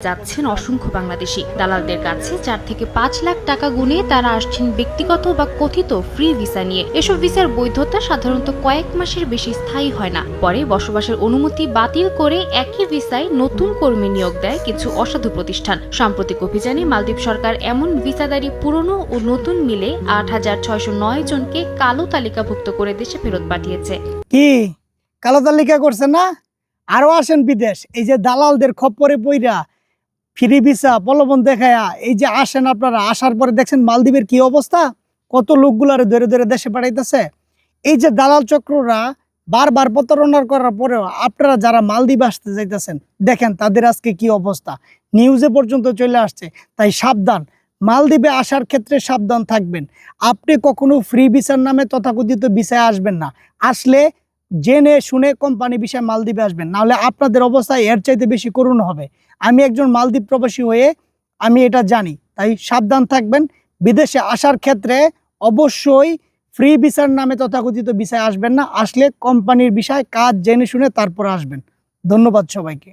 যাচ্ছেন অসংখ্য বাংলাদেশি। দালালদের কাছে 4 থেকে 5 লাখ টাকা গুনে তারা আসছেন ব্যক্তিগত বা কথিত ফ্রি ভিসা নিয়ে। এসব ভিসার বৈধতা সাধারণত কয়েক মাসের বেশি স্থায়ী হয় না। পরে বসবাসের অনুমতি বাতিল করে একই ভিসায় নতুন কর্মী নিয়োগ দেয় কিছু অসাধু প্রতিষ্ঠান। সাম্প্রতিক অভিযানে মালদ্বীপ সরকার এমন ভিসাদারি পুরনো ও নতুন মিলে 8,609 জনকে কালো তালিকাভুক্ত করে দেশে ফেরত পাঠিয়েছে। কি কালো তালিকা করছে না? আরো আসেন বিদেশ। এই যে দালালদের খপ্পরে পইরা ফ্রি ভিসা প্রলোভন দেখায়া এই যে আসেন, আপনারা আসার পরে দেখছেন মালদ্বীপের কি অবস্থা, কত লোকগুলারে ধরে ধরে দেশে পাঠাইতেছে। এই যে দালাল চক্ররা বারবার প্রতারণা করার পরেও আপনারা যারা মালদ্বীপ আসতে যাইতেছেন, দেখেন তাদের আজকে কি অবস্থা, নিউজে পর্যন্ত চলে আসছে। তাই সাবধান, মালদ্বীপে আসার ক্ষেত্রে সাবধান থাকবেন। আপনি কখনো ফ্রি ভিসার নামে তথাকথিত ভিসায় আসবেন না। আসলে জেনে শুনে কোম্পানি বিষয়ে মালদ্বীপে আসবেন, নাহলে আপনাদের অবস্থা এর চাইতে বেশি করুণ হবে। আমি একজন মালদ্বীপ প্রবাসী হয়ে আমি এটা জানি। তাই সাবধান থাকবেন। বিদেশে আসার ক্ষেত্রে অবশ্যই ফ্রি ভিসার নামে তথাকথিত ভিসায় আসবেন না। আসলে কোম্পানির বিষয়ে কাজ জেনে শুনে তারপর আসবেন। ধন্যবাদ সবাইকে।